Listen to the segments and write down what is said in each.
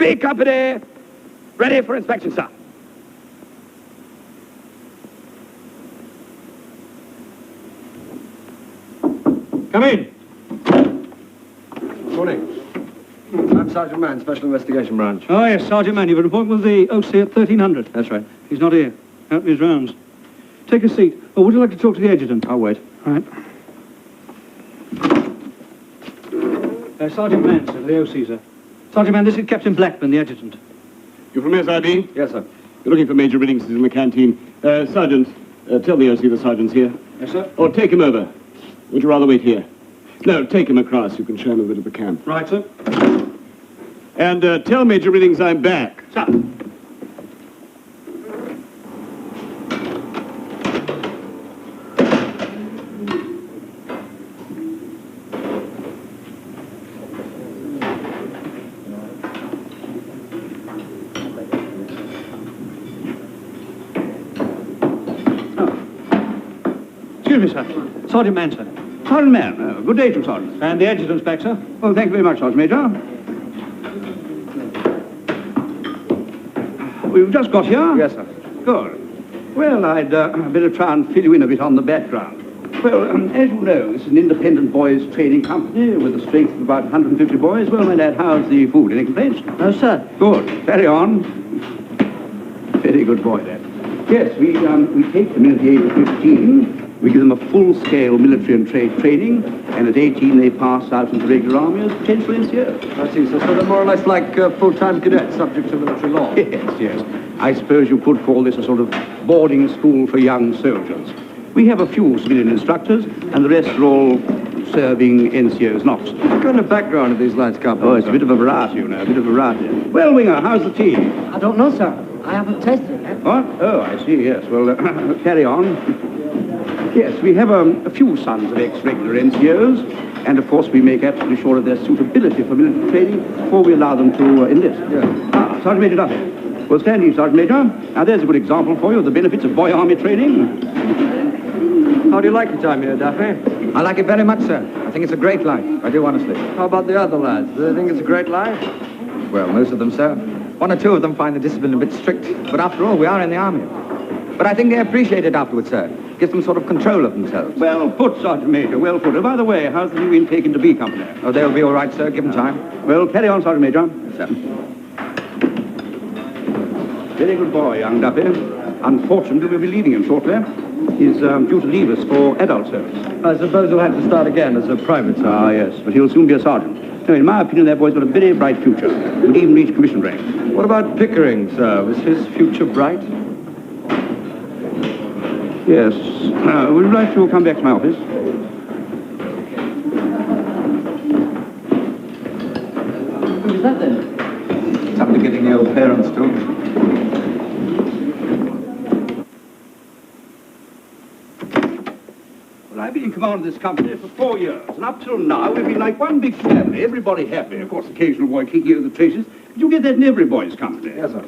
B Company, ready for inspection, sir. Come in. Morning. I'm Sergeant Mann, Special Investigation Branch. Oh, yes, Sergeant Mann. You've an appointment with the OC at 1300. That's right. He's not here. Out in his rounds. Take a seat. Oh, would you like to talk to the adjutant? I'll wait. All right. Sergeant Mann, sir, the OC, sir. Sergeant Mann, this is Captain Blackburn, the adjutant. You from SIB? Yes, sir. You're looking for Major Riddings in the canteen. Sergeant, tell the OC the sergeant's here. Yes, sir. Or take him over. Would you rather wait here? No, take him across. You can show him a bit of the camp. Right, sir. And tell Major Riddings I'm back. Sir. Excuse me, sir. Sergeant Mann, sir. Sergeant Mann, good day to you, Sergeant. And the adjutant's back, sir. Oh, thank you very much, Sergeant Major. We've just got here. Yes, sir. Good. Well, I'd better try and fill you in a bit on the background. Well, as you know, this is an independent boys' training company with a strength of about 150 boys. Well, my lad, how's the food? Any complaints? No, sir. Good. Carry on. Very good boy, lad. Yes, we take them in at the age of 15. We give them a full-scale military and trade training, and at 18 they pass out into the regular army as potential NCOs. I see, sir. So they're more or less like full-time cadets, subject to military law. Yes, yes. I suppose you could call this a sort of boarding school for young soldiers. We have a few civilian instructors, and the rest are all serving NCOs and officers. What kind of background have these lads come from? Oh, it's a bit of a variety, you know, a bit of a variety. Well, Winger, how's the tea? I don't know, sir. I haven't tasted it. What? Oh, I see, yes. Well, carry on. Yes, we have a few sons of ex-regular NCOs, and of course we make absolutely sure of their suitability for military training before we allow them to enlist. Yeah. Sergeant Major Duffy. Well, stand easy, Sergeant Major. Now, there's a good example for you of the benefits of boy army training. How do you like your time here, Daffy? I like it very much, sir. I think it's a great life. I do, honestly. How about the other lads? Do they think it's a great life? Well, most of them, sir. One or two of them find the discipline a bit strict. But after all, we are in the army. But I think they appreciate it afterwards, sir. Gives them sort of control of themselves. Well put, Sergeant Major, well put. Oh, by the way, how's the new intake into B Company? Oh, they'll be all right, sir. Give them time. Well, carry on, Sergeant Major. Yes, sir. Very good boy, young Duffy. Unfortunately, we'll be leaving him shortly. He's due to leave us for adult service. I suppose he'll have to start again as a private sergeant. Ah, yes, but he'll soon be a sergeant. No, in my opinion, that boy's got a very bright future. Will even reach commission rank. What about Pickering, sir? Was his future bright? Yes. Would you like to come back to my office? Who's that then? It's up to getting the old parents too. Well, I've been in command of this company for 4 years, and up till now we've been like one big family, everybody happy. Of course, occasional boy kicking over the traces. But you get that in every boy's company. Yes, sir.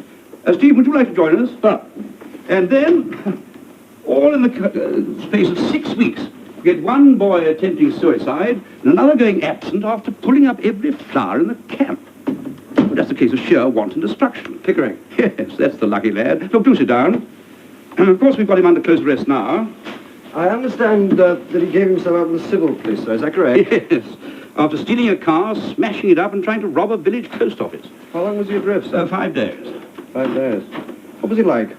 Steve, would you like to join us? And then, all in the space of 6 weeks, we get one boy attempting suicide and another going absent after pulling up every flower in the camp. Well, that's a case of sheer wanton destruction. Pickering. Yes, that's the lucky lad. Look, do sit down. And of course, we've got him under close arrest now. I understand that he gave himself out in the civil police, sir. Is that correct? Yes. After stealing a car, smashing it up, and trying to rob a village post office. How long was he adrift, sir? 5 days. 5 days. What was he like?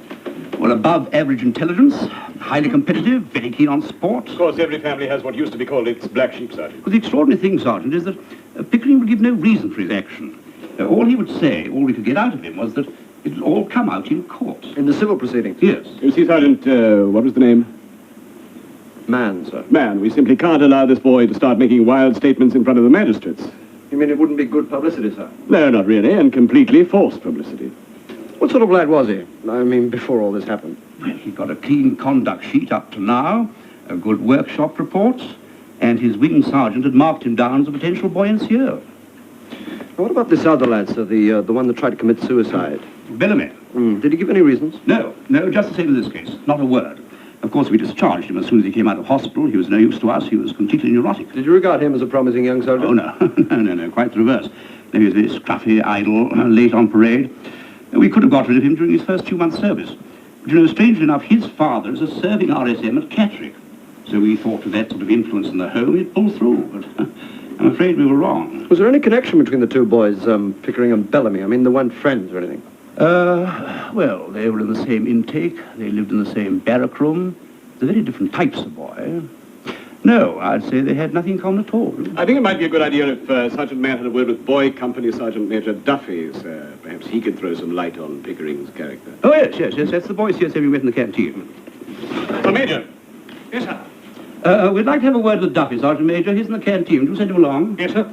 Well, above average intelligence, highly competitive, very keen on sport. Of course, every family has what used to be called its black sheep, Sergeant. But the extraordinary thing, Sergeant, is that Pickering would give no reason for his action. All he would say, all we could get out of him, was that it would all come out in court. In the civil proceedings? Yes. You see, Sergeant, what was the name? Man, sir. Man, we simply can't allow this boy to start making wild statements in front of the magistrates. You mean it wouldn't be good publicity, sir? No, not really, and completely false publicity. What sort of lad was he? I mean, before all this happened. Well, he got a clean conduct sheet up to now, a good workshop report, and his wing sergeant had marked him down as a potential boy NCO. What about this other lad, sir, the one that tried to commit suicide? Bellamy. Did he give any reasons? No, just the same in this case. Not a word. Of course, we discharged him as soon as he came out of hospital. He was no use to us. He was completely neurotic. Did you regard him as a promising young soldier? Oh, no. No, quite the reverse. He was very scruffy, idle, late on parade. We could have got rid of him during his first 2 months' service. But, you know, strangely enough, his father is a serving RSM at Catterick. So we thought with that sort of influence in the home, he'd pull through. But I'm afraid we were wrong. Was there any connection between the two boys, Pickering and Bellamy? I mean, they weren't friends or anything. Well, they were in the same intake. They lived in the same barrack room. They're very different types of boy. No, I'd say they had nothing in common at all. I think it might be a good idea if Sergeant Mann had a word with Boy Company Sergeant Major Duffy, sir. Perhaps he could throw some light on Pickering's character. Oh, yes. That's the boy CSM we met in the canteen. Oh, Major. Yes, sir. We'd like to have a word with Duffy, Sergeant Major. He's in the canteen. Would you send him along? Yes, sir.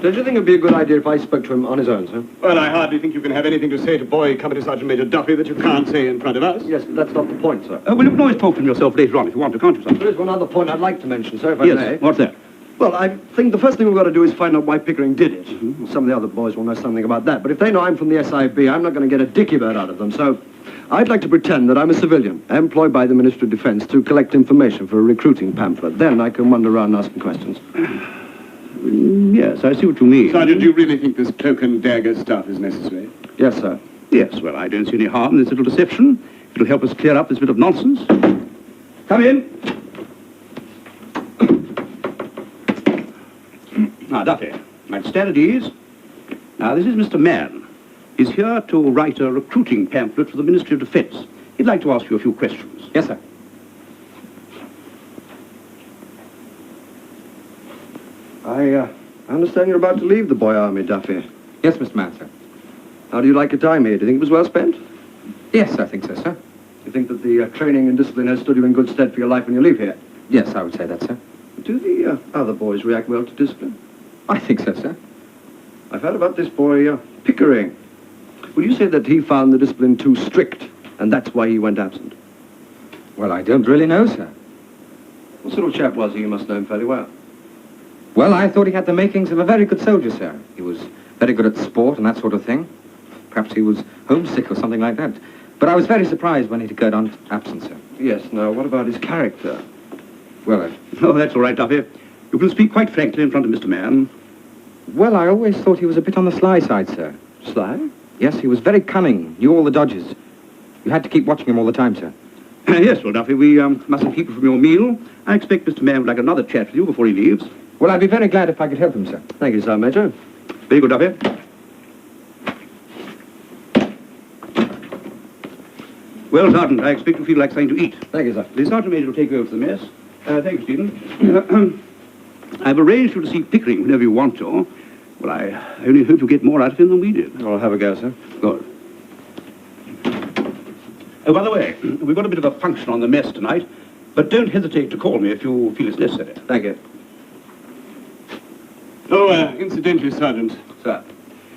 Don't you think it would be a good idea if I spoke to him on his own, sir? Well, I hardly think you can have anything to say to Boy Company Sergeant Major Duffy that you can't say in front of us. Yes, but that's not the point, sir. Well, you can always talk to him yourself later on if you want to, can't you, sir? There is one other point I'd like to mention, sir, if I may. Yes, what's that? Well, I think the first thing we've got to do is find out why Pickering did it. Some of the other boys will know something about that. But if they know I'm from the SIB, I'm not going to get a dicky bird out of them. So I'd like to pretend that I'm a civilian, employed by the Ministry of Defence to collect information for a recruiting pamphlet. Then I can wander around asking questions. Yes, I see what you mean. Sergeant, do you really think this cloak and dagger stuff is necessary? Yes, sir. Yes, well, I don't see any harm in this little deception. It'll help us clear up this bit of nonsense. Come in. Now, Duffy, I'd stand at ease. Now, this is Mr. Mann. He's here to write a recruiting pamphlet for the Ministry of Defence. He'd like to ask you a few questions. Yes, sir. I understand you're about to leave the Boy Army, Duffy. Yes, Mr. Mann, sir. How do you like your time here? Do you think it was well spent? Yes, I think so, sir. You think that the training and discipline has stood you in good stead for your life when you leave here? Yes, I would say that, sir. Do the other boys react well to discipline? I think so, sir. I've heard about this boy, Pickering. Would you say that he found the discipline too strict, and that's why he went absent? Well, I don't really know, sir. What sort of chap was he? You must know him fairly well. Well, I thought he had the makings of a very good soldier, sir. He was very good at sport and that sort of thing. Perhaps he was homesick or something like that. But I was very surprised when he declared on absent, sir. Yes, now, what about his character? Well, Oh, that's all right, Duffy. You can speak quite frankly in front of Mr. Mann. well, I always thought he was a bit on the sly side, sir. Sly? Yes, he was very cunning, knew all the dodges. You had to keep watching him all the time, sir. Yes, well, Duffy, we mustn't keep you from your meal. I expect Mr. Mann would like another chat with you before he leaves. Well, I'd be very glad if I could help him, sir. Thank you, Sergeant Major. Very good, Duffy. Well, Sergeant, I expect you feel like something to eat. Thank you, sir. The Sergeant Major will take over for the mess. Thank you, Stephen. I've arranged for you to see Pickering whenever you want to. Well, I only hope you get more out of him than we did. I'll have a go, sir. Good. Oh, by the way, we've got a bit of a function on the mess tonight, but don't hesitate to call me if you feel it's necessary. Thank you. Oh, incidentally, Sergeant, Sir.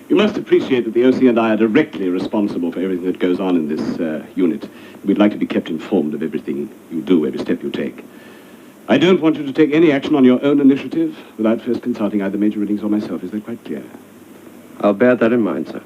you must appreciate that the OC and I are directly responsible for everything that goes on in this unit. We'd like to be kept informed of everything you do, every step you take. I don't want you to take any action on your own initiative without first consulting either Major Riddings or myself. Is that quite clear? I'll bear that in mind, sir.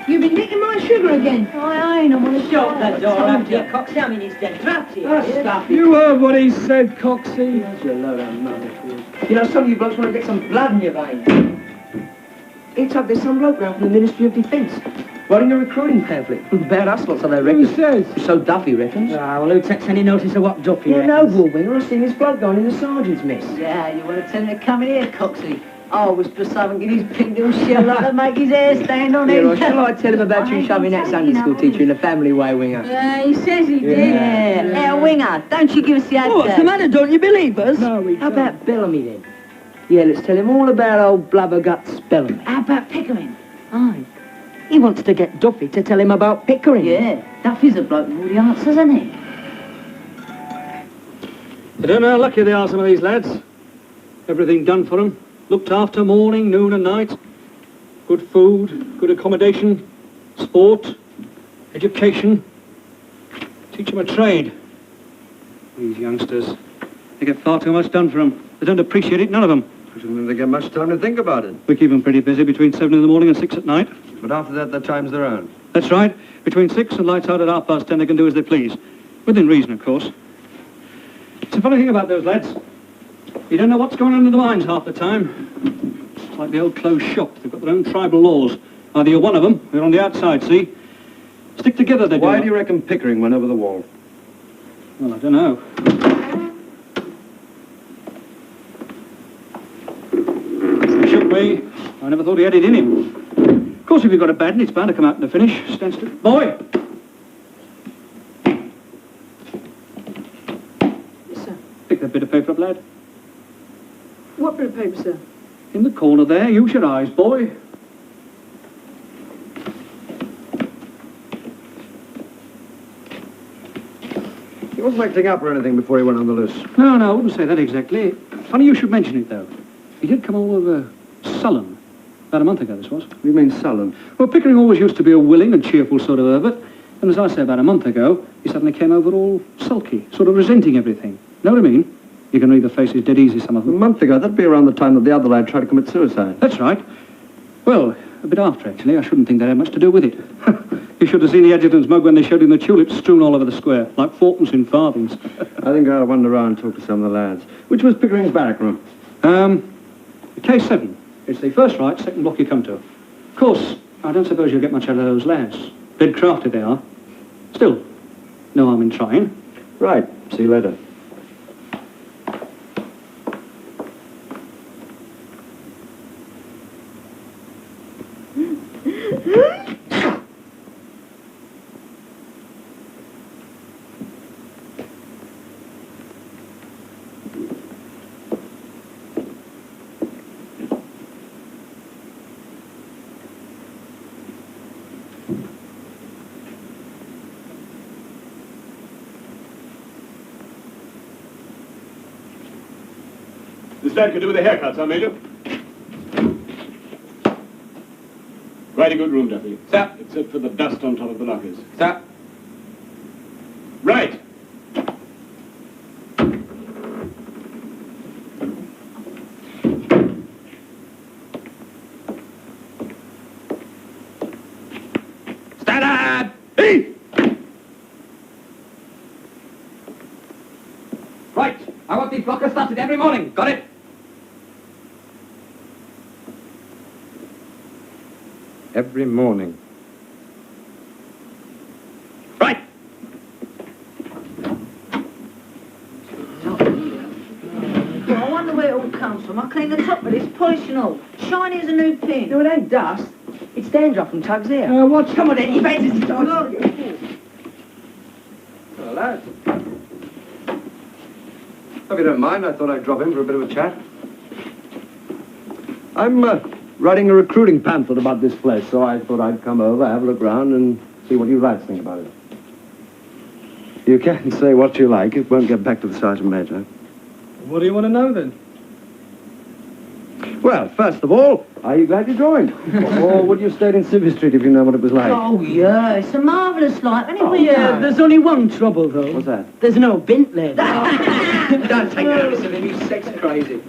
You've been nicking my sugar again. I ain't. I want to Shut the door after you, Coxie. I mean, he's dead drafty. You heard what he said, Coxie. You load of motherfuckers. You know, some of you blokes want to get some blood in your veins. It's up there's some bloke round from the Ministry of Defence. Writing a recruiting pamphlet. Bad hustles, so they reckon. Who says? So Duffy reckons. Ah, well, who takes any notice of what Duffy Yeah, no, reckons? Bullwinger. I've seen his blood going in the sergeant's mess. Yeah, you want to tell him to come in here, Coxie? I was for something in his pink little shell like to make his hair stand on Yeah, end. well, shall I tell him about you shoving that Sunday school teacher in the family way, Winger? Yeah, he says he did. Yeah. Yeah, Winger, don't you give us the What's the matter? Don't you believe us? No, we How don't. about Bellamy, then? Yeah, let's tell him all about old Blubberguts Bellamy. How about Pickering? Aye. He wants to get Duffy to tell him about Pickering. Yeah, Duffy's a bloke with all the answers, isn't he? I don't know how lucky they are, some of these lads. Everything done for them. Looked after morning, noon and night. Good food, good accommodation, sport, education. Teach them a trade. These youngsters, they get far too much done for them. They don't appreciate it, none of them. I shouldn't think they get much time to think about it. We keep them pretty busy between 7 in the morning and 6 at night. But after that, their time's their own. That's right. Between 6 and lights out at 10:30, they can do as they please. Within reason, of course. It's a funny thing about those lads. You don't know what's going on in the mines half the time. It's like the old closed shop. They've got their own tribal laws. Either you're one of them, or you're on the outside, see? Stick together, they do. Why do you reckon Pickering went over the wall? Well, I don't know. He shook me. I never thought he had it in him. Of course, if you've got a bad one, it's bound to come out in the finish. Stand still. Boy! Yes, sir. Pick that bit of paper up, lad. What bit of paper, sir? In the corner there. Use your eyes, boy. He wasn't acting up or anything before he went on the loose. No, I wouldn't say that exactly. Funny you should mention it, though. He did come all over sullen. About a month ago, this was. What do you mean sullen? Well, Pickering always used to be a willing and cheerful sort of hermit. And as I say, about a month ago, he suddenly came over all sulky, sort of resenting everything. Know what I mean? You can read the faces dead easy, some of A them. month ago, that'd be around the time that the other lad tried to commit suicide. That's right. Well, a bit after, actually. I shouldn't think that had much to do with it. You should have seen the adjutant's mug when they showed him the tulips strewn all over the square, like fourpence in farthings. I think I'll wander around and talk to some of the lads. Which was Pickering's barrack room? K7. It's the first right, second block you come to. Of course, I don't suppose you'll get much out of those lads. Dead crafty they are. Still, no harm in trying. Right. See you later. This lad could do with a haircut, huh, Major? Quite a good room, Duffy. Sir. Except for the dust on top of the lockers. Sir. Right. Stand up! Hey! Right. I want these blockers started every morning. Got it? Every morning. Right. I wonder where it all comes from. I clean the top of this, polish and all. Shiny as a new pin. No, it ain't dust. It's dandruff from Tug's hair. Watch Come on then, you fancy it. Hello, lads. Hope you don't mind. I thought I'd drop in for a bit of a chat. I'm writing a recruiting pamphlet about this place, so I thought I'd come over, have a look round, and see what you lads think about it. You can say what you like. It won't get back to the Sergeant Major. What do you want to know, then? Well, first of all, are you glad you joined? Or would you have stayed in Civil Street if you know what it was like? Oh, yeah, it's a marvellous life, isn't it? We Yeah, know. there's only one trouble, though. What's that? There's no Bentley. Don't take notice of him, he's sex crazy.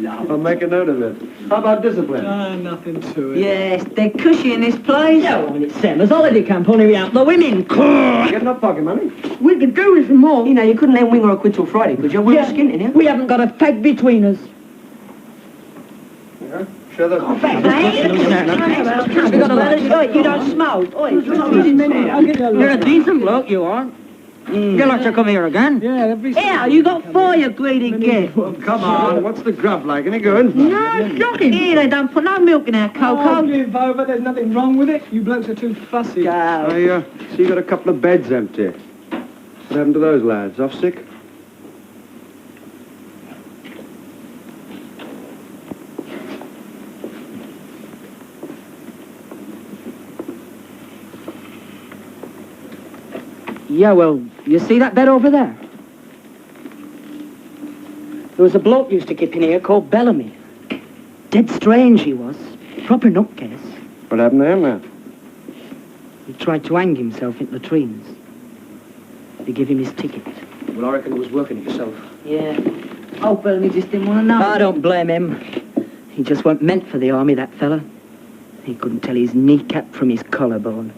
I'll make a note of it. How about discipline? Nothing to it. Yes, they're cushy in this place. No, and it's same as holiday camp, only without the women. Get enough pocket money? We could do with more. You know, you couldn't let Winger or quit till Friday, could you? We're skint in here. We haven't got a peg between us. Share those. Have you got a letter? Oi, you don't smoke. Oi, You're a decent bloke, you are. You'll have to come here again. Yeah, every... here, you got 4, you greedy git. Come on, what's the grub like? Any good? No, shocking. Here, they don't put no milk in our cocoa. give over, there's nothing wrong with it. You blokes are too fussy. I see you got a couple of beds empty. What happened to those lads? Off sick? Yeah, well, you see that bed over there? There was a bloke used to keep in here called Bellamy. Dead strange he was. Proper nutcase. What happened to him now? He tried to hang himself in the latrines. They give him his ticket. Well, I reckon he was working it yourself. Yeah. Oh, Bellamy just didn't want to know. I don't blame him. He just weren't meant for the army, that fella. He couldn't tell his kneecap from his collarbone.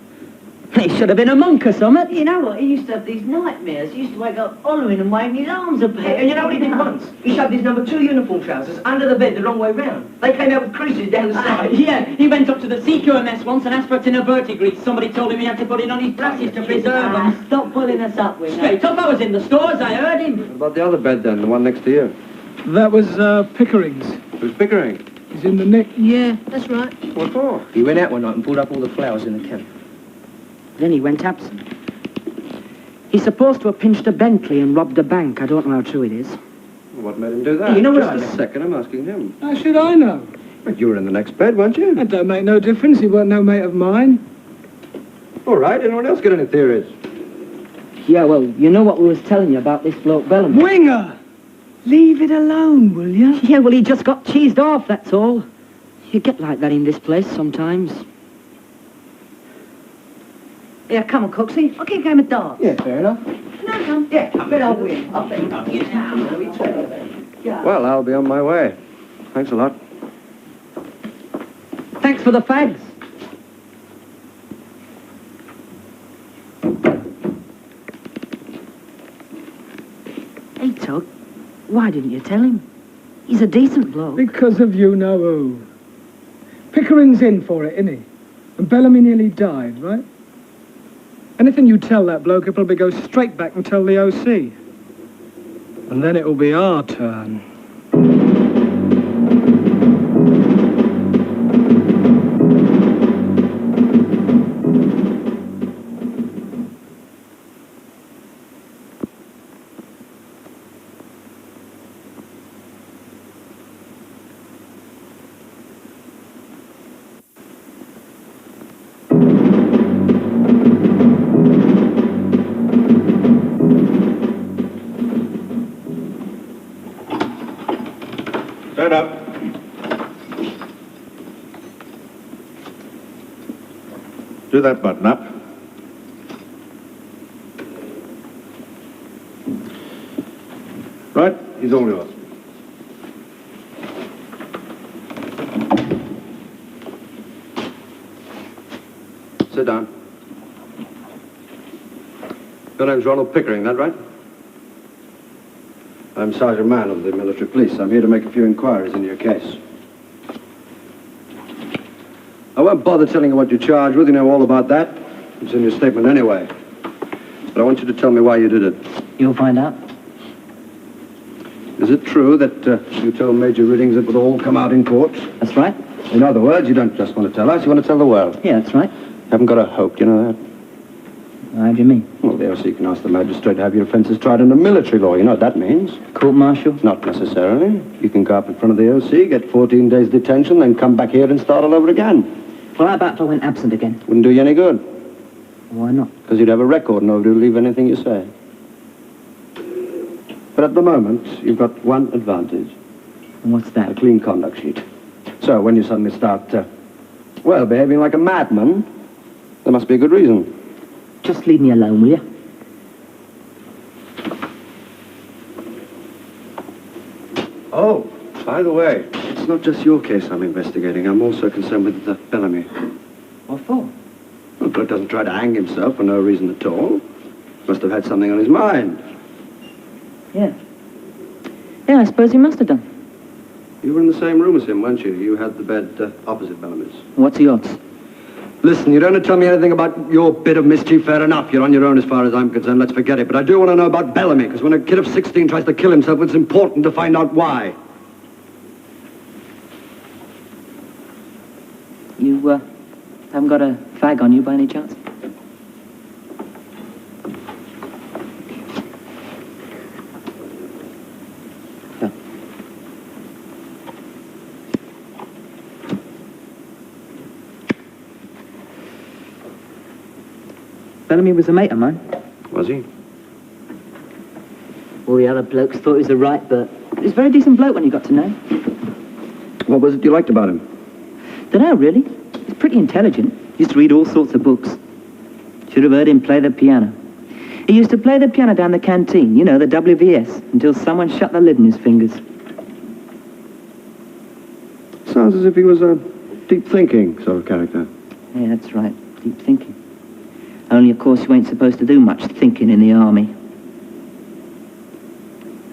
He should have been a monk or something. You know what? He used to have these nightmares. He used to wake up hollering and waving his arms about. And you know what he did once? He shoved his number 2 uniform trousers under the bed the wrong way round. They came out with creases down the side. Yeah, he went up to the secure mess once and asked for tin of verdigris. Somebody told him he had to put it on his glasses to preserve them. Stop pulling us up with Straight up, I was in the stores, I heard him. What about the other bed then, the one next to you? That was Pickering's. Who's Pickering? He's in the nick. Yeah, that's right. What for? He went out one night and pulled up all the flowers in the camp. Then he went absent. He's supposed to have pinched a Bentley and robbed a bank. I don't know how true it is. What made him do that? You know what I Just a second, I'm asking him. How should I know? But you were in the next bed, weren't you? That don't make no difference. He weren't no mate of mine. All right, anyone else got any theories? Yeah, well, you know what we was telling you about this bloke Bellamy? Winger! Leave it alone, will you? Yeah, well, he just got cheesed off, that's all. You get like that in this place sometimes. Yeah, come on, Cooksey. I'll give a game of darts. Yeah, fair enough. No, come. Yeah, I bet I'll win. I'll bet you. Yeah. Well, I'll be on my way. Thanks a lot. Thanks for the fags. Hey, Tug, why didn't you tell him? He's a decent bloke. Because of you know who. Pickering's in for it, isn't he? And Bellamy nearly died, right? Anything you tell that bloke, he'll probably go straight back and tell the OC. And then it'll be our turn. Stand up. Do that button up. Right, he's all yours. Sit down. Your name's Ronald Pickering, that right? I'm Sergeant Mann of the military police. I'm here to make a few inquiries into your case. I won't bother telling you what you're charged with. You know all about that. It's in your statement anyway. But I want you to tell me why you did it. You'll find out. Is it true that you told Major Riddings it would all come out in court? That's right. In other words, you don't just want to tell us, you want to tell the world. Yeah, that's right. You haven't got a hope, do you know that? How do you mean? Well, the OC can ask the magistrate to have your offences tried under military law. You know what that means. Court-martial? Not necessarily. You can go up in front of the OC, get 14 days detention, then come back here and start all over again. Well, how about if I went absent again? Wouldn't do you any good, Why not? because you'd have a record and nobody would believe anything you say. But at the moment, you've got one advantage. And what's A that? clean conduct sheet. So when you suddenly start, well, behaving like a madman, there must be a good reason. Just leave me alone, will you? Oh, by the way, it's not just your case I'm investigating. I'm also concerned with Bellamy. What for? Well, the bloke doesn't try to hang himself for no reason at all. Must have had something on his mind. Yeah. Yeah, I suppose he must have done. You were in the same room as him, weren't you? You had the bed opposite Bellamy's. What's the odds? Listen, you don't have to tell me anything about your bit of mischief, fair enough. You're on your own as far as I'm concerned. Let's forget it. But I do want to know about Bellamy, because when a kid of 16 tries to kill himself, it's important to find out why. You, haven't got a fag on you by any chance? No. Bellamy was a mate of mine. Was he? All the other blokes thought he was a right, but He's a very decent bloke when you got to know. What was it you liked about him? Dunno, really. He's pretty intelligent. Used to read all sorts of books. Should have heard him play the piano. He used to play the piano down the canteen, you know, the WVS, until someone shut the lid in his fingers. Sounds as if he was a deep-thinking sort of character. Yeah, that's right. Deep thinking. Only, of course, you ain't supposed to do much thinking in the army.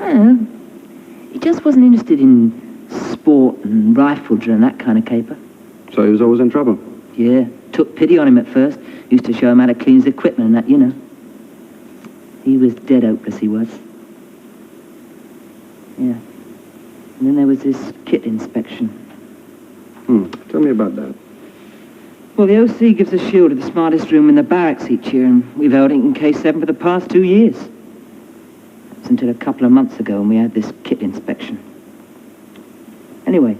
I don't know. He just wasn't interested in sport and riflery and that kind of caper. So he was always in trouble? Yeah, took pity on him at first. Used to show him how to clean his equipment and that, you know. He was dead hopeless, he was. Yeah. And then there was this kit inspection. Tell me about that. Well, the OC gives a shield of the smartest room in the barracks each year, and we've held it in K7 for the past 2 years. That's until a couple of months ago when we had this kit inspection. Anyway,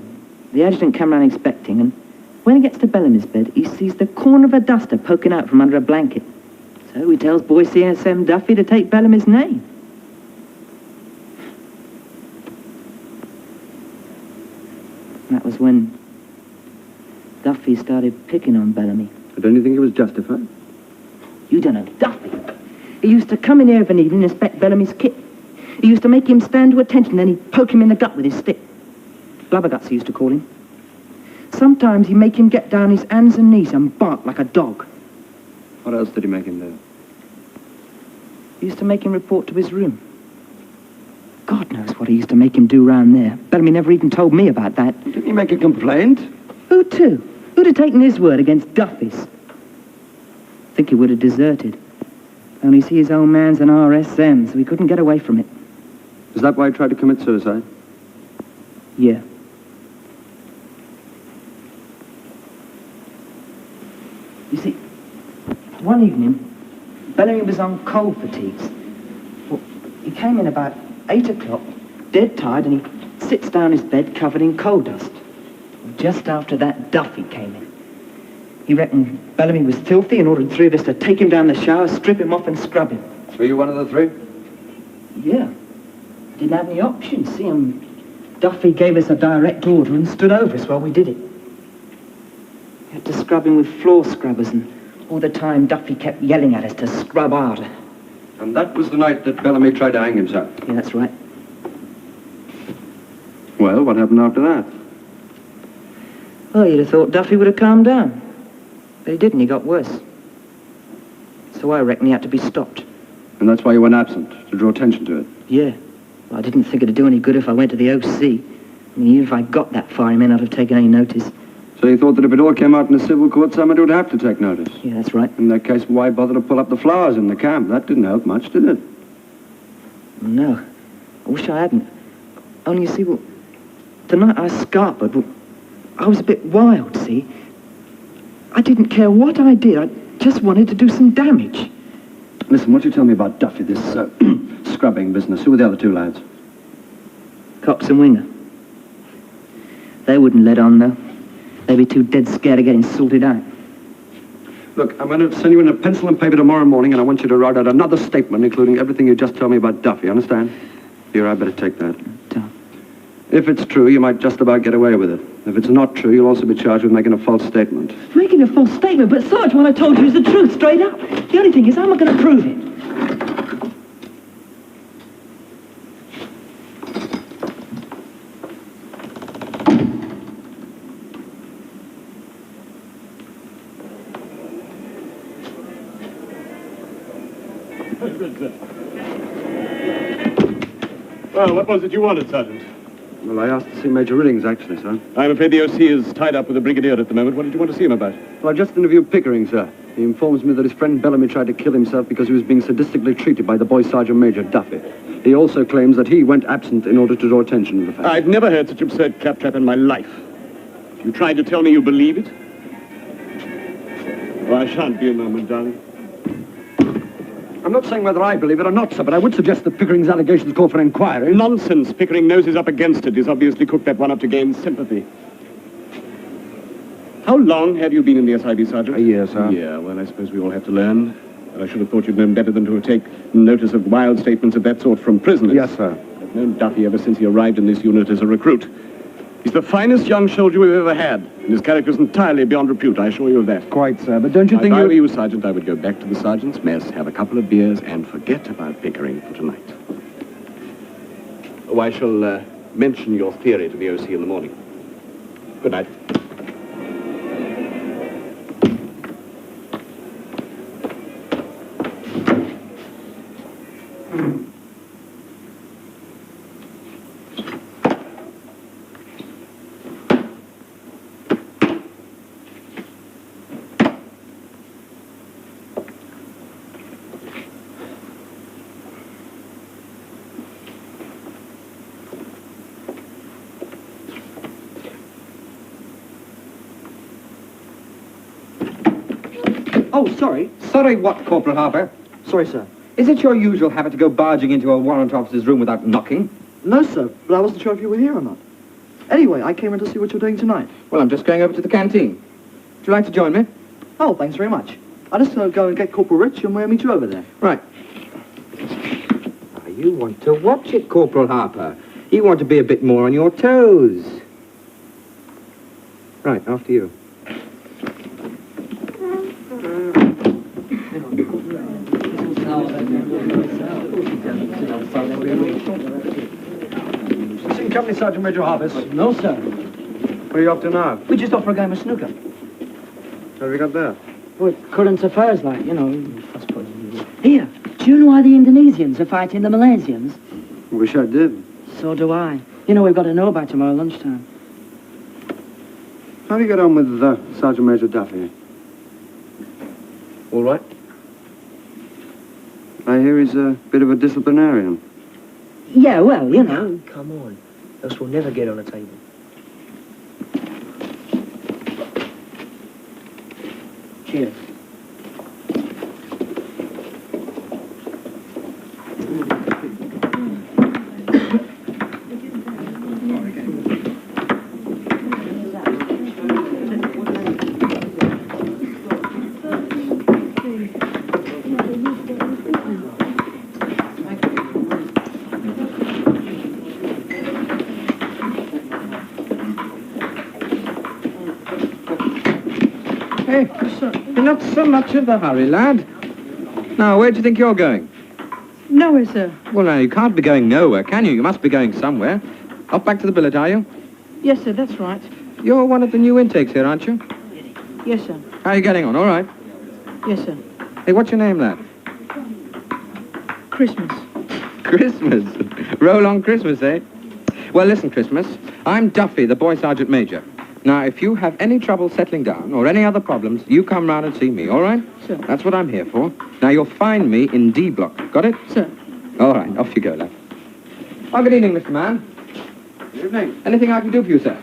the adjutant came round inspecting, and when he gets to Bellamy's bed, he sees the corner of a duster poking out from under a blanket. So he tells boy CSM Duffy to take Bellamy's name. That was when Duffy started picking on Bellamy. Don't you think it was justified? You don't know Duffy. He used to come in here of an evening and inspect Bellamy's kit. He used to make him stand to attention, then he'd poke him in the gut with his stick. Blubberguts, he used to call him. Sometimes he'd make him get down his hands and knees and bark like a dog. What else did he make him do? He used to make him report to his room. God knows what he used to make him do round there. Bellamy never even told me about that. Didn't he make a complaint? Who to? Who'd have taken his word against Duffy's? I think he would have deserted. Only see his old man's an RSM, so he couldn't get away from it. Is that why he tried to commit suicide? Yeah. You see, one evening, Bellamy was on coal fatigues. Well, he came in about 8 o'clock, dead tired, and he sits down his bed covered in coal dust. Just after that, Duffy came in. He reckoned Bellamy was filthy and ordered 3 of us to take him down the shower, strip him off and scrub him. Were you one of the 3? Yeah. Didn't have any options. See, Duffy gave us a direct order and stood over us while we did it. We had to scrub him with floor scrubbers, and all the time Duffy kept yelling at us to scrub harder. And that was the night that Bellamy tried to hang himself? Yeah, that's right. Well, what happened after that? Well, you'd have thought Duffy would have calmed down. But he didn't, he got worse. So I reckon he had to be stopped. And that's why you went absent, to draw attention to it? Yeah. Well, I didn't think it'd do any good if I went to the OC. I mean, even if I got that far, he may not have taken any notice. So you thought that if it all came out in a civil court, somebody would have to take notice? Yeah, that's right. In that case, why bother to pull up the flowers in the camp? That didn't help much, did it? No. I wish I hadn't. Only, you see, well, the night I scarpered, well, I was a bit wild, see? I didn't care what I did. I just wanted to do some damage. Listen, what you tell me about Duffy, this scrubbing business? Who were the other 2 lads? Cox and Winger. They wouldn't let on, though. They'd be too dead scared of getting sorted out. Look, I'm going to send you in a pencil and paper tomorrow morning, and I want you to write out another statement, including everything you just told me about Duffy, understand? Here, I better take that. If it's true, you might just about get away with it. If it's not true, you'll also be charged with making a false statement. Making a false statement? But, Sarge, what I told you is the truth, straight up. The only thing is, how am I going to prove it? Well, what was it you wanted, Sergeant? Well, I asked to see Major Riddings, actually, sir. I'm afraid the OC is tied up with the Brigadier at the moment. What did you want to see him about? Well, I just interviewed Pickering, sir. He informs me that his friend Bellamy tried to kill himself because he was being sadistically treated by the boy Sergeant Major Duffy. He also claims that he went absent in order to draw attention to the fact. I've never heard such absurd claptrap in my life. You tried to tell me you believe it? Oh, I shan't be a moment, darling. I'm not saying whether I believe it or not, sir, but I would suggest that Pickering's allegations call for an inquiry. Nonsense. Pickering knows he's up against it. He's obviously cooked that one up to gain sympathy. How long have you been in the SIB, Sergeant? A year, sir. Yeah, well, I suppose we all have to learn. But I should have thought you'd known better than to take notice of wild statements of that sort from prisoners. Yes, sir. I've known Duffy ever since he arrived in this unit as a recruit. He's the finest young soldier we've ever had, and his character's entirely beyond repute, I assure you of that. Quite, sir, but don't you think If I were you, Sergeant, I would go back to the sergeant's mess, have a couple of beers, and forget about Pickering for tonight. Oh, I shall mention your theory to the OC in the morning. Good night. Oh, sorry. Sorry what, Corporal Harper? Sorry, sir. Is it your usual habit to go barging into a warrant officer's room without knocking? No, sir, but I wasn't sure if you were here or not. Anyway, I came in to see what you're doing tonight. Well, I'm just going over to the canteen. Would you like to join me? Oh, thanks very much. I just go and get Corporal Rich and we'll meet you over there. Right. Now, you want to watch it, Corporal Harper. You want to be a bit more on your toes. Right, after you. Seen company, Sergeant Major Harvest. No, sir. Where are you off to now? We just off for a game of snooker. How have you got there? Well, current affairs, like, you know, I suppose. Here, do you know why the Indonesians are fighting the Malaysians? Wish I did. So do I. You know, we've got to know by tomorrow lunchtime. How do you get on with Sergeant Major Duffy? All right. I hear he's a bit of a disciplinarian. Yeah, well, you know. Oh, come on. Else we'll never get on a table. Cheers. Hey, you're not so much of a hurry, lad. Now, where do you think you're going? Nowhere, sir. Well, now, you can't be going nowhere, can you? You must be going somewhere. Off back to the billet, are you? Yes, sir, that's right. You're one of the new intakes here, aren't you? Yes, sir. How are you getting on? All right. Yes, sir. Hey, what's your name, lad? Christmas. Christmas. Roll on Christmas, eh? Well, listen, Christmas. I'm Duffy, the boy sergeant major. Now, if you have any trouble settling down or any other problems, you come round and see me, all right? Sir. That's what I'm here for. Now, you'll find me in D block. Got it? Sir. All right, off you go, lad. Oh, good evening, Mr. Mann. Good evening. Anything I can do for you, sir?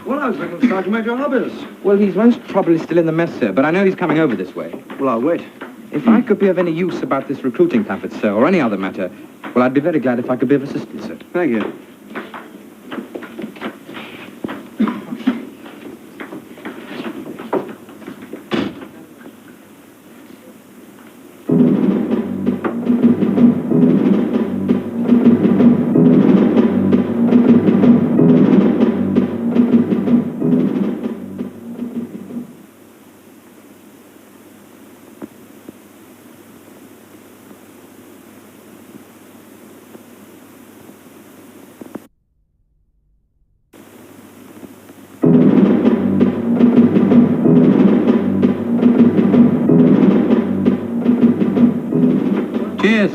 Well, I was looking for Sergeant Major Hobbs. Well, he's most probably still in the mess, sir, but I know he's coming over this way. Well, I'll wait. If I could be of any use about this recruiting pamphlet, sir, or any other matter, well, I'd be very glad if I could be of assistance, sir. Thank you. Cheers.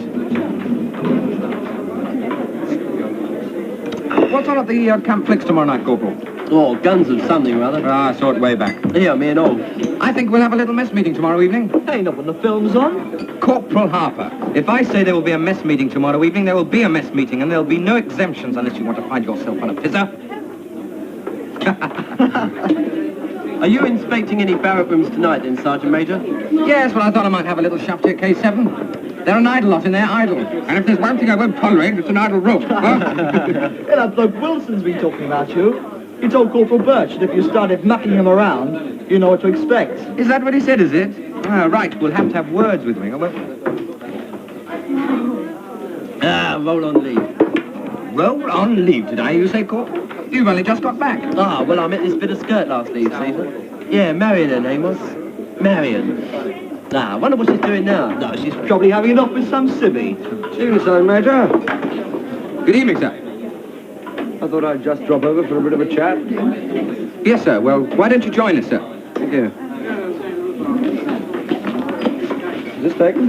What's on at the camp flicks tomorrow night, Corporal? Oh, guns and something or other. Ah, I saw it way back. Yeah, me and all. I think we'll have a little mess meeting tomorrow evening. Ain't not when the film's on. Corporal Harper, if I say there will be a mess meeting tomorrow evening, there will be a mess meeting, and there'll be no exemptions unless you want to find yourself on a pizza. Are you inspecting any barrack rooms tonight then, Sergeant Major? Yes, well, I thought I might have a little shaft here, K7. They're an idle lot in there, idle. And if there's one thing I won't tolerate, it's an idle room. Huh? Yeah, that bloke Wilson's been talking about you. He told Corporal Birch that if you started mucking him around, you know what to expect. Is that what he said, is it? Ah, right, we'll have to have words with me. Ah, roll on leave. Roll on leave today, you say, Corporal? You've only just got back. Ah, well, I met this bit of skirt last leave season. Yeah, Marion her name was. Marion. Ah, I wonder what she's doing now. No, she's probably having it off with some civvy. Evening, Sergeant Major. Good evening, sir. I thought I'd just drop over for a bit of a chat. Yes, sir. Well, why don't you join us, sir? Thank you. Is this taken?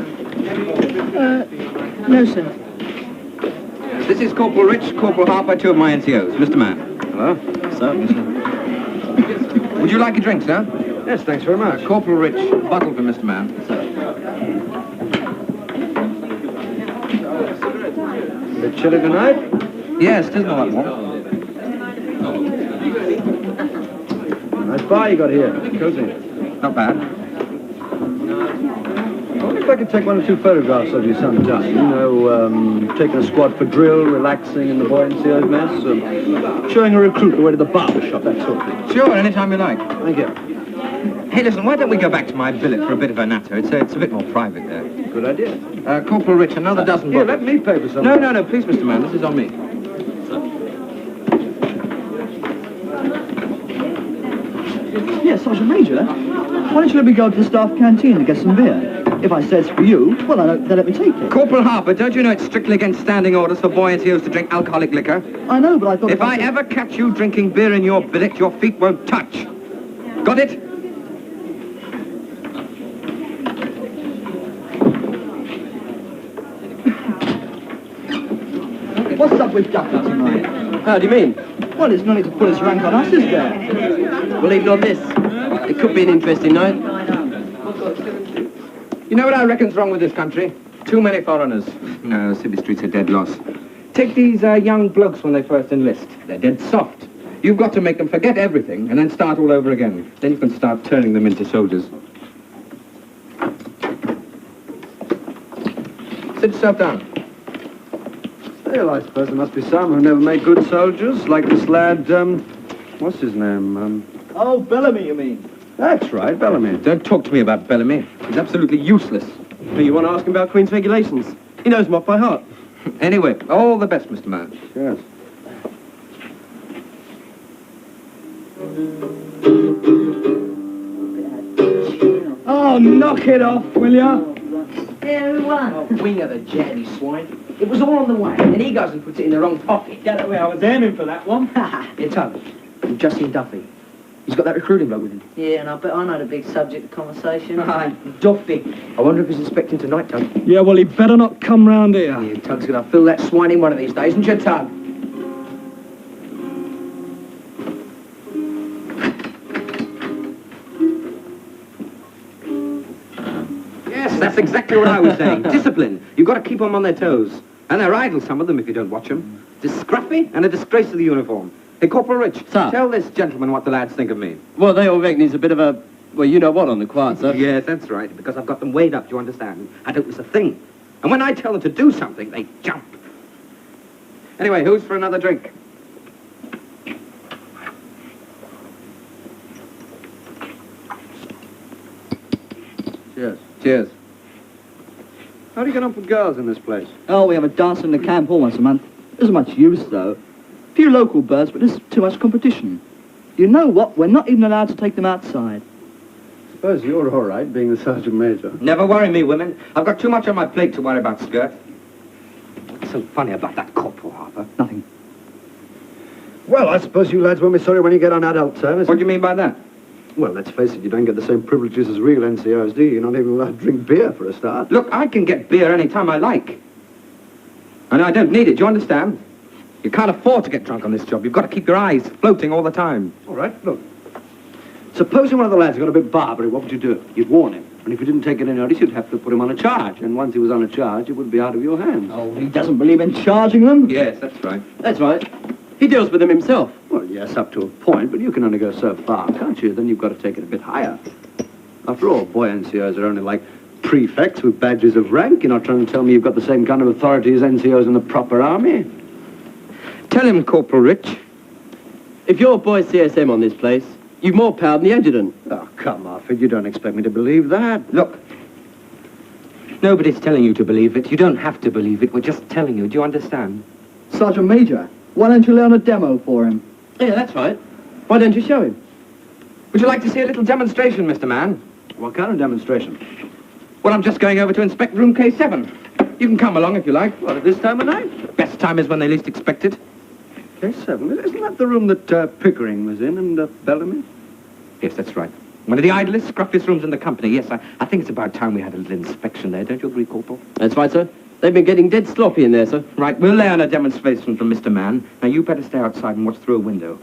No, sir. This is Corporal Rich, Corporal Harper, two of my NCOs. Mr. Mann. Hello? Sir. Would you like a drink, sir? Yes, thanks very much. Corporal Rich, a bottle for Mr. Mann. A bit chilly tonight? Yes, it isn't all that warm. Nice bar you got here. Cozy. Not bad. I wonder if I could take one or two photographs of you sometime. You know, taking a squad for drill, relaxing in the boy NCO's mess, showing a recruit the way to the barber shop, that sort of thing. Sure, anytime you like. Thank you. Hey, listen, why don't we go back to my billet for a bit of a natter? It's a bit more private there. Good idea. Corporal Rich, another dozen Here, bottles. let me pay for some. No, please, Mr. Mann, this is on me. Yes, Sergeant Major. Why don't you let me go to the staff canteen and get some beer? If I say it's for you, well, they'll let me take it. Corporal Harper, don't you know it's strictly against standing orders for boy NCOs to drink alcoholic liquor? I know, but I thought... If I ever catch you drinking beer in your billet, your feet won't touch. Got it? What's up with Duffy tonight? How do you mean? Well, there's no need to put his rank on us, is there? Well, even on this, it could be an interesting night. You know what I reckon's wrong with this country? Too many foreigners. No, city streets are dead loss. Take these young blokes when they first enlist. They're dead soft. You've got to make them forget everything and then start all over again. Then you can start turning them into soldiers. Sit yourself down. Well, I suppose there must be some who never made good soldiers, like this lad, what's his name? Oh, Bellamy, you mean? That's right, Bellamy. Don't talk to me about Bellamy. He's absolutely useless. But you want to ask him about Queen's regulations? He knows them off by heart. Anyway, all the best, Mr. Mann. Yes. Oh, knock it off, will ya? Yeah, who won? Oh, wing of the jetty swine. It was all on the way, and he goes and puts it in the wrong pocket. Get away, I was aiming for that one. Yeah, Tug, you've just seen Duffy. He's got that recruiting bloke with him. Yeah, and I bet I know the big subject of conversation. Duffy. I wonder if he's inspecting tonight, Tug. Yeah, well, he better not come round here. Yeah, Tug's gonna fill that swine in one of these days, isn't you, Tug? Yes, that's exactly what I was saying. Discipline. You've got to keep them on their toes. And they're idle, some of them, if you don't watch them. They're scruffy and a disgrace to the uniform. Hey, Corporal Rich, Sir. tell this gentleman what the lads think of me. Well, they all reckon he's a bit of a... Well, you know what on the quiet, sir. Yes, that's right, because I've got them weighed up, you understand? I don't miss a thing. And when I tell them to do something, they jump. Anyway, who's for another drink? Cheers. Cheers. How do you get on with girls in this place? Oh, we have a dance in the camp hall once a month. Isn't much use, though. Few local birds, but there's too much competition. You know what? We're not even allowed to take them outside. Suppose you're all right, being the Sergeant Major. Never worry me, women. I've got too much on my plate to worry about skirt. What's so funny about that Corporal Harper? Nothing. Well, I suppose you lads won't be sorry when you get on adult service. What do you mean by that? Well, let's face it, you don't get the same privileges as real NCOs, do you? You're not even allowed to drink beer for a start. Look, I can get beer any time I like. And I don't need it, do you understand? You can't afford to get drunk on this job. You've got to keep your eyes floating all the time. All right, look. Supposing one of the lads got a bit barbary, what would you do? You'd warn him. And if you didn't take any notice, you'd have to put him on a charge. And once he was on a charge, it would be out of your hands. Oh, he doesn't believe in charging them? Yes, that's right. That's right. He deals with them himself. Well, yes, up to a point, but you can only go so far, can't you? Then you've got to take it a bit higher. After all, boy NCOs are only like prefects with badges of rank. You're not trying to tell me you've got the same kind of authority as NCOs in the proper army. Tell him, Corporal Rich. If you're boy CSM on this place, you've more power than the adjutant. Oh, come off it. You don't expect me to believe that. Look, nobody's telling you to believe it. You don't have to believe it. We're just telling you. Do you understand? Sergeant Major. Why don't you learn a demo for him? Yeah, that's right. Why don't you show him? Would you like to see a little demonstration, Mr. Mann? What kind of demonstration? Well, I'm just going over to inspect room K7. You can come along if you like. What, at this time of night? Best time is when they least expect it. K7? Isn't that the room that Pickering was in and Bellamy? Yes, that's right. One of the idlest, scruffiest rooms in the company. Yes, I think it's about time we had a little inspection there. Don't you agree, Corporal? That's right, sir. They've been getting dead sloppy in there, sir. Right, we'll lay on a demonstration from Mr. Mann. Now, you better stay outside and watch through a window.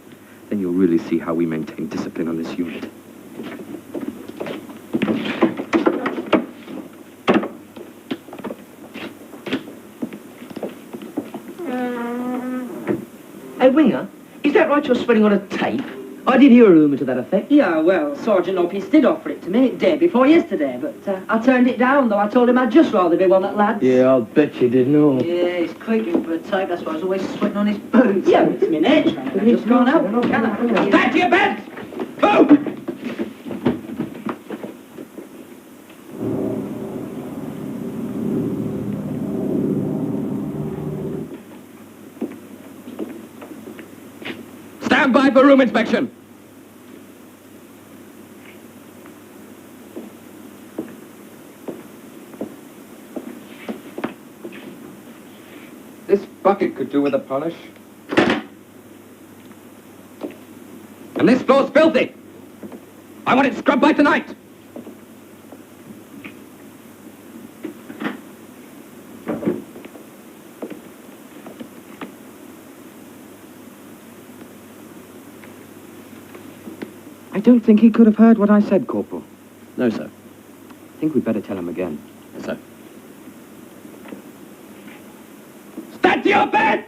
Then you'll really see how we maintain discipline on this unit. Hey, Winger, is that right you're spreading on a tape? I did hear a rumour to that effect. Yeah, well, Sergeant Hopkins did offer it to me day before yesterday, but I turned it down, though. I told him I'd just rather be one at lads. Yeah, I'll bet you did, no. Yeah, he's quaking for a tape, that's why he's always sweating on his boots. Yeah, it's my nature. I've just gone out, can I? Back to your beds! Move! Stand by for room inspection. This bucket could do with a polish. And this floor's filthy. I want it scrubbed by tonight. I don't think he could have heard what I said, Corporal. No, sir. I think we'd better tell him again. Yes, sir. Stand to your bed!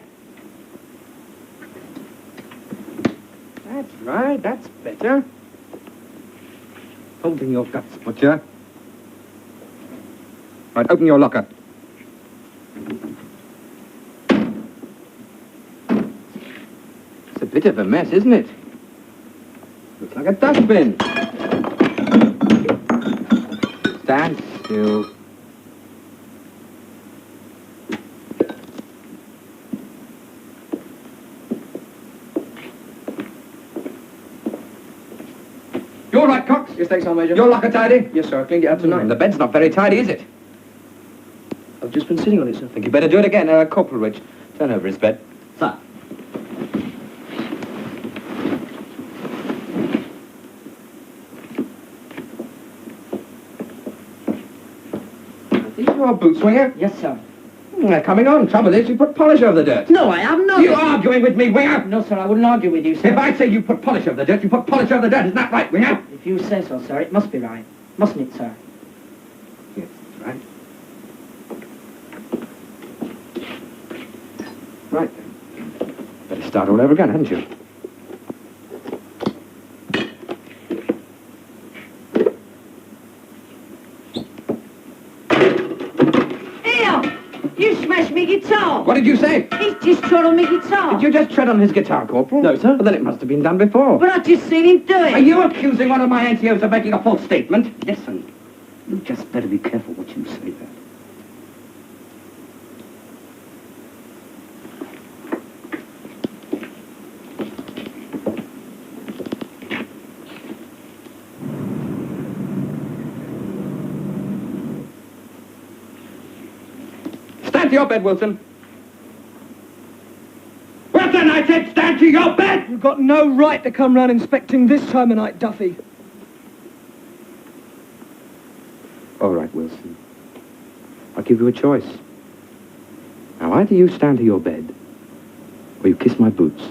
That's right, that's better. Holding your guts, Butcher. Right, open your locker. It's a bit of a mess, isn't it? Looks like a dustbin. Stand still. You all right, Cox? Yes, thanks, Major. Your locker tidy? Yes, sir. I cleaned it out tonight. The bed's not very tidy, is it? I've just been sitting on it, sir. I think you better do it again. Corporal Rich, turn over his bed. Sir. These are your boots, Winger? Yes, sir. They're coming on. Trouble is, you put polish over the dirt. No, I have not. You arguing with me, Winger? No, sir, I wouldn't argue with you, sir. If I say you put polish over the dirt, you put polish over the dirt. Isn't that right, Winger? If you say so, sir, it must be right. Mustn't it, sir? Yes, that's right. Right then. Better start all over again, hadn't you? You smashed me guitar. What did you say? He's just trod on me guitar. Did you just tread on his guitar, Corporal? No, sir. Well, then it must have been done before. But I just seen him do it. Are you accusing one of my NCOs of making a false statement? Listen, you just better be careful what you say there. Stand to your bed, Wilson. Wilson, I said stand to your bed! You've got no right to come round inspecting this time of night, Duffy. All right, Wilson. I'll give you a choice. Now, either you stand to your bed, or you kiss my boots.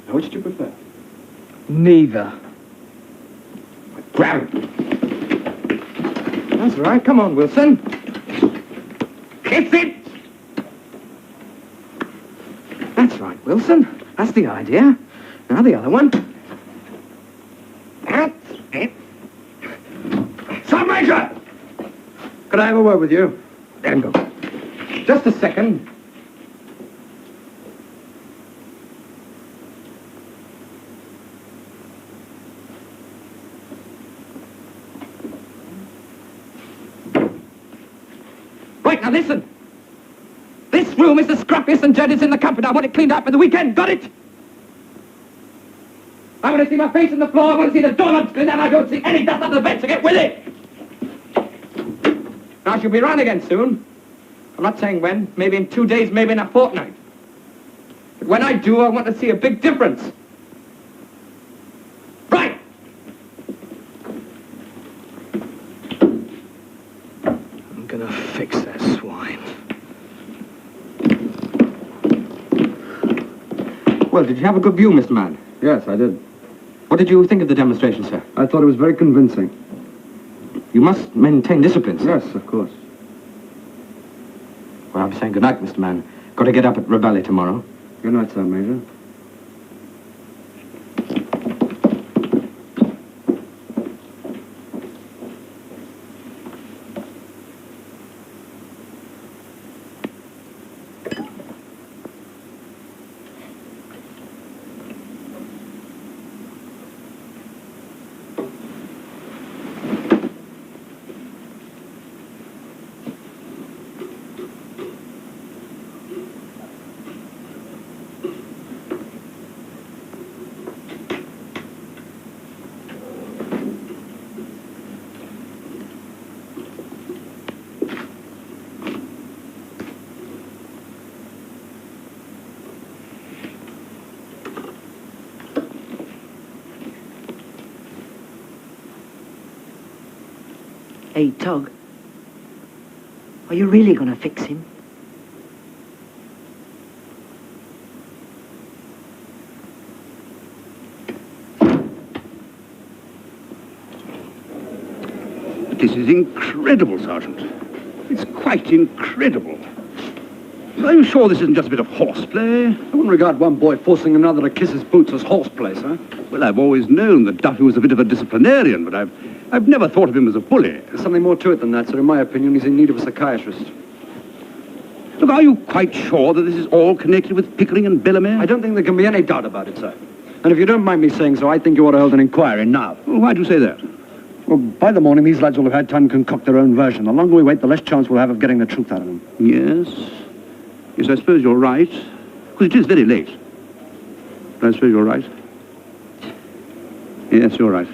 Now, which do you prefer? Neither. Grab it. That's right. Come on, Wilson. Kiss it! That's right, Wilson. That's the idea. Now the other one. That's it. Sergeant Major! Could I have a word with you? There you go. Just a second. Right, now listen. This room is the scrappiest and dirtiest in the company. I want it cleaned up for the weekend. Got it? I want to see my face on the floor. I want to see the doorknobs cleaned up. I don't see any dust under the bed, so get with it. I shall be round again soon. I'm not saying when. Maybe in 2 days, maybe in a fortnight. But when I do, I want to see a big difference. Right! I'm gonna fix that swine. Well, did you have a good view, Mr. Mann? Yes, I did. What did you think of the demonstration, sir? I thought it was very convincing. You must maintain discipline, sir. Yes, of course. Well, I'm saying good night, Mr. Mann. Got to get up at Rebelli tomorrow. Good night, sir, Major. Hey, Tug, are you really going to fix him? This is incredible, Sergeant. It's quite incredible. Are you sure this isn't just a bit of horseplay? I wouldn't regard one boy forcing another to kiss his boots as horseplay, sir. Well, I've always known that Duffy was a bit of a disciplinarian, but I've never thought of him as a bully. There's something more to it than that, sir. In my opinion, he's in need of a psychiatrist. Look, are you quite sure that this is all connected with Pickering and Bellamy? I don't think there can be any doubt about it, sir. And if you don't mind me saying so, I think you ought to hold an inquiry now. Well, why do you say that? Well, by the morning, these lads will have had time to concoct their own version. The longer we wait, the less chance we'll have of getting the truth out of them. Yes. Yes, I suppose you're right. Because it is very late. But I suppose you're right. Yes, you're right.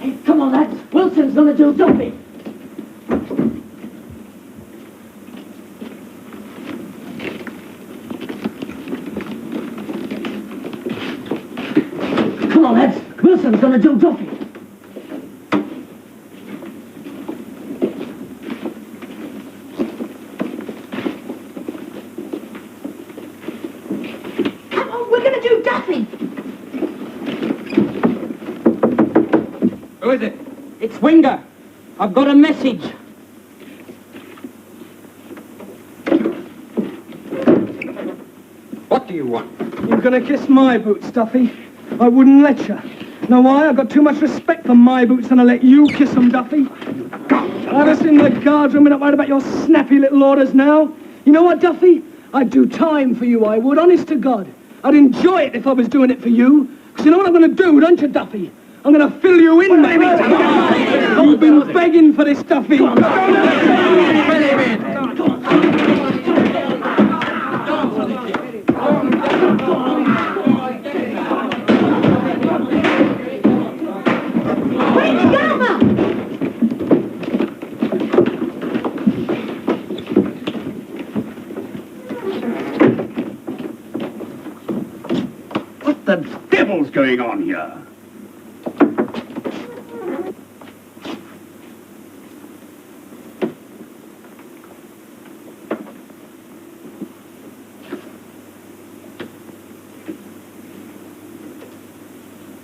Hey, come on, lads. Wilson's going to do Duffy. Come on, lads. Wilson's going to do Duffy. Come on, we're going to do Duffy. Who is it? It's Winger. I've got a message. What do you want? You're gonna kiss my boots, Duffy. I wouldn't let you. Know why? I've got too much respect for my boots and I'll let you kiss them, Duffy. I was in the guardroom and not worried about your snappy little orders now. You know what, Duffy? I'd do time for you, I would, honest to God. I'd enjoy it if I was doing it for you. Because you know what I'm gonna do, don't you, Duffy? I'm gonna fill you in, baby. You've been begging for this, Duffy. What the devil's going on here?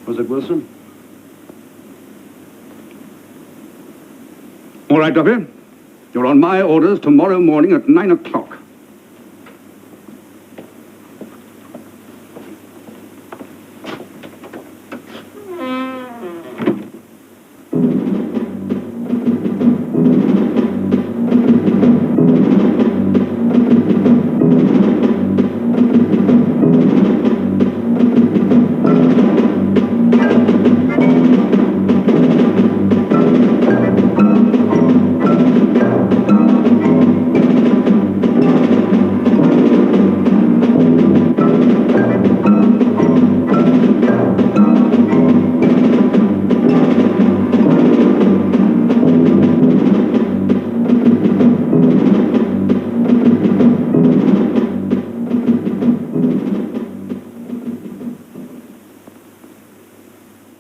Was it Wilson? All right, Duffy. You're on my orders tomorrow morning at 9 o'clock.